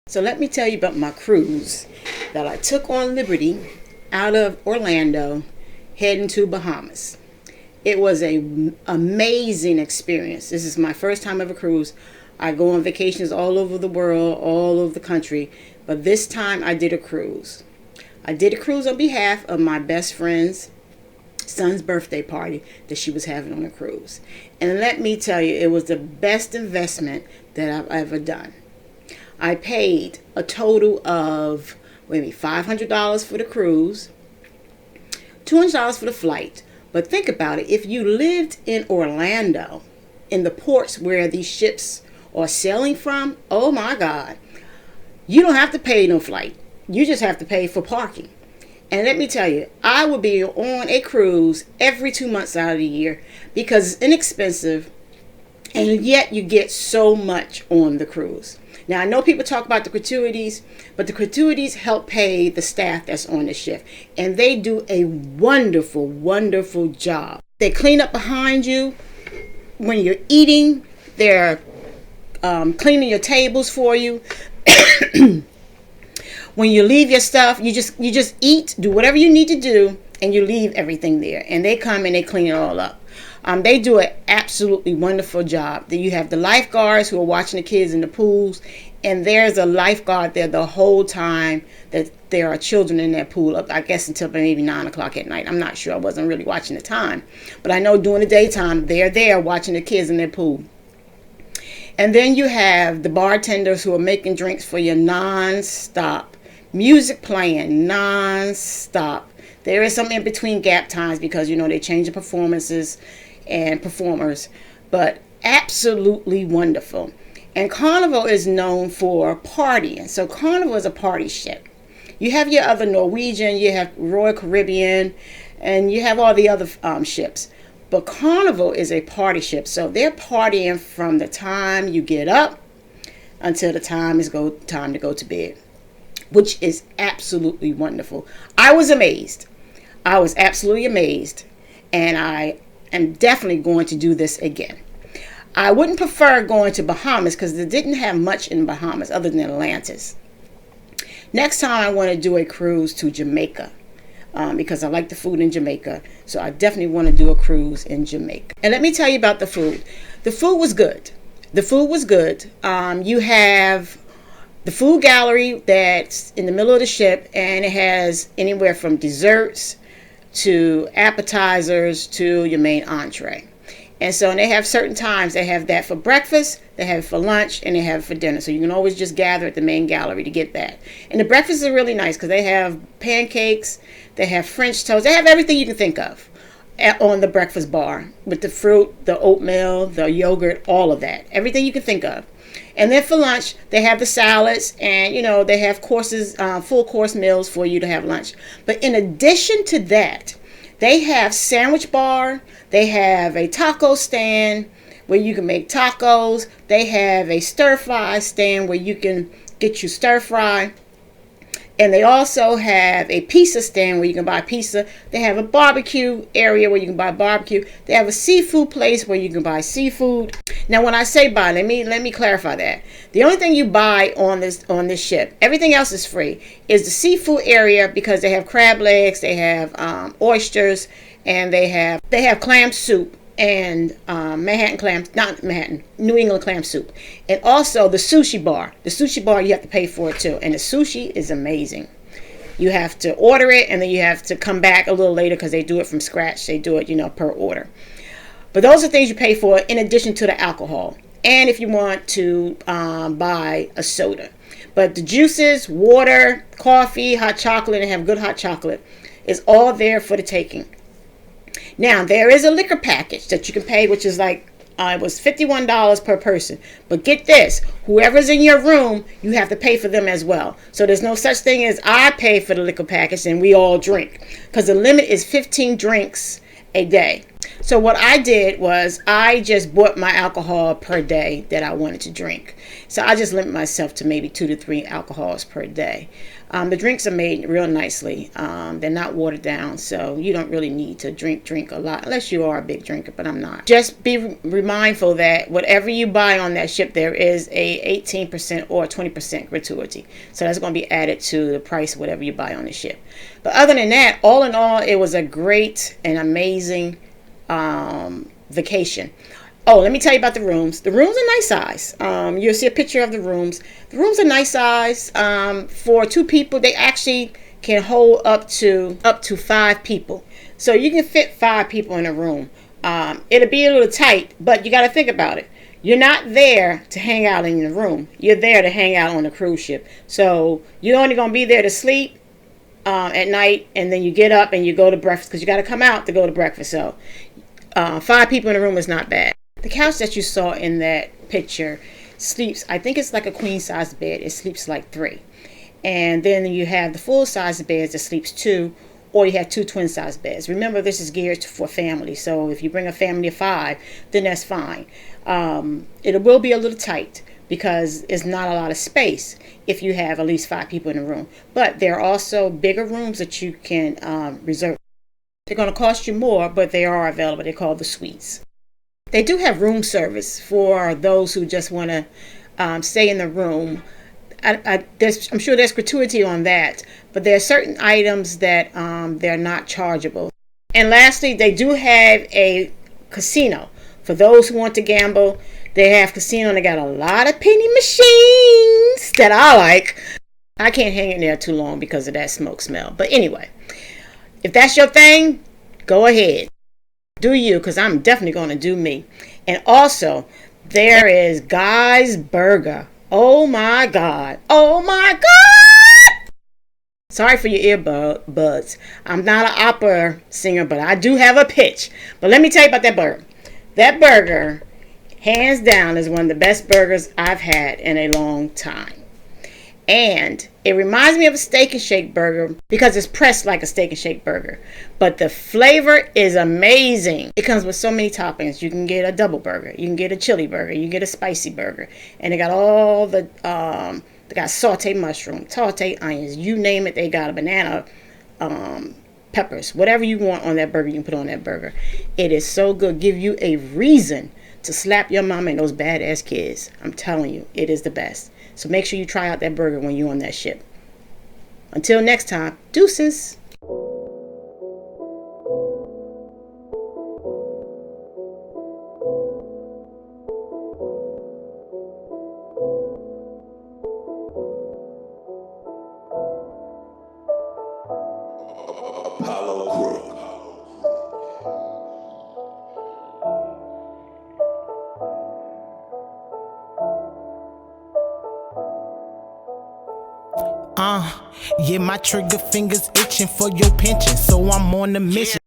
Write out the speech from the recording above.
So let me tell you about my cruise that I took on Liberty out of Orlando heading to Bahamas. It was an amazing experience. This is my first time ever cruise. I go on vacations all over the world, all over the country, but this time I did a cruise. I did a cruise on behalf of my best friend's son's birthday party that she was having on a cruise. And let me tell you, it was the best investment that I've ever done. I paid a total of maybe $500 for the cruise, $200 for the flight. But think about it, if you lived in Orlando, in the ports where these ships are sailing from, oh my God, you don't have to pay no flight. You just have to pay for parking. And let me tell you, I would be on a cruise every 2 months out of the year because it's inexpensive, and yet you get so much on the cruise. Now, I know people talk about the gratuities, but the gratuities help pay the staff that's on the ship. And they do a wonderful, wonderful job. They clean up behind you. When you're eating, they're cleaning your tables for you. When you leave your stuff, you just eat, do whatever you need to do, and you leave everything there. And they come and they clean it all up. They do an absolutely wonderful job. You have the lifeguards who are watching the kids in the pools, and there's a lifeguard there the whole time that there are children in that pool, I guess until maybe 9 o'clock at night. I'm not sure. I wasn't really watching the time. But I know during the daytime, they're there watching the kids in their pool. And then you have the bartenders who are making drinks for you non-stop. Music playing non-stop. There is some in between gap times because, they change the performances and performers, but absolutely wonderful. And Carnival is known for partying. So Carnival is a party ship. You have your other Norwegian, you have Royal Caribbean, and you have all the other ships. But Carnival is a party ship. So they're partying from the time you get up until the time to go to bed, which is absolutely wonderful. I was amazed. I was absolutely amazed. And I am definitely going to do this again. I wouldn't prefer going to Bahamas because they didn't have much in Bahamas other than Atlantis. Next time I want to do a cruise to Jamaica because I like the food in Jamaica. So I definitely want to do a cruise in Jamaica. And let me tell you about the food. The food was good. The food was good. You have the food gallery that's in the middle of the ship, and it has anywhere from desserts to appetizers to your main entree. And so they have certain times. They have that for breakfast, they have it for lunch, and they have it for dinner. So you can always just gather at the main gallery to get that. And the breakfasts are really nice because they have pancakes, they have French toast, they have everything you can think of on the breakfast bar with the fruit, the oatmeal, the yogurt, all of that. Everything you can think of. And then for lunch, they have the salads and, they have courses, full course meals for you to have lunch. But in addition to that, they have sandwich bar. They have a taco stand where you can make tacos. They have a stir fry stand where you can get your stir fry. And they also have a pizza stand where you can buy pizza. They have a barbecue area where you can buy barbecue. They have a seafood place where you can buy seafood. Now, when I say buy, let me clarify that. The only thing you buy on this ship, everything else is free, is the seafood area because they have crab legs, they have oysters, and they have clam soup and New England clam soup. And also the sushi bar. The sushi bar, you have to pay for it too. And the sushi is amazing. You have to order it, and then you have to come back a little later because they do it from scratch. They do it, per order. But those are things you pay for in addition to the alcohol. And if you want to buy a soda. But the juices, water, coffee, hot chocolate, and have good hot chocolate is all there for the taking. Now, there is a liquor package that you can pay, which is like, it was $51 per person. But get this, whoever's in your room, you have to pay for them as well. So there's no such thing as I pay for the liquor package and we all drink. Because the limit is 15 drinks a day. So what I did was I just bought my alcohol per day that I wanted to drink. So I just limit myself to maybe 2 to 3 alcohols per day. The drinks are made real nicely. They're not watered down, so you don't really need to drink a lot unless you are a big drinker, but I'm not. Just be mindful that whatever you buy on that ship, there is a 18% or 20% gratuity. So that's going to be added to the price of whatever you buy on the ship. But other than that, all in all, it was a great and amazing vacation. Oh, let me tell you about the rooms. The rooms are nice size. You'll see a picture of the rooms. The rooms are nice size. For 2 people, they actually can hold up to 5 people. So you can fit 5 people in a room. It'll be a little tight, but you got to think about it. You're not there to hang out in the room. You're there to hang out on the cruise ship. So you're only going to be there to sleep at night, and then you get up and you go to breakfast because you got to come out to go to breakfast. So 5 people in a room is not bad. The couch that you saw in that picture sleeps, I think it's like a queen size bed. It sleeps like 3. And then you have the full size beds that sleeps 2, or you have 2 twin size beds. Remember, this is geared for family. So if you bring a family of 5, then that's fine. It will be a little tight because it's not a lot of space if you have at least 5 people in the room. But there are also bigger rooms that you can reserve. They're going to cost you more, but they are available. They're called the suites. They do have room service for those who just want to stay in the room. I'm sure there's gratuity on that, but there are certain items that they're not chargeable. And lastly, they do have a casino. For those who want to gamble, they have casino, and they got a lot of penny machines that I like. I can't hang in there too long because of that smoke smell. But anyway, if that's your thing, go ahead. Do you, because I'm definitely going to do me. And also, there is Guy's Burger. Oh my God. Oh my God. Sorry for your earbuds. I'm not an opera singer, but I do have a pitch. But let me tell you about that burger. That burger, hands down, is one of the best burgers I've had in a long time. And it reminds me of a Steak and Shake burger because it's pressed like a Steak and Shake burger. But the flavor is amazing. It comes with so many toppings. You can get a double burger. You can get a chili burger. You can get a spicy burger. And they got all the, they got sauteed mushroom, sauteed onions. You name it, they got a banana, peppers. Whatever you want on that burger, you can put on that burger. It is so good. Give you a reason to slap your mama and those badass kids. I'm telling you, it is the best. So make sure you try out that burger when you're on that ship. Until next time, deuces. Apollo Crew. Yeah, my trigger fingers itching for your pension, so I'm on the mission.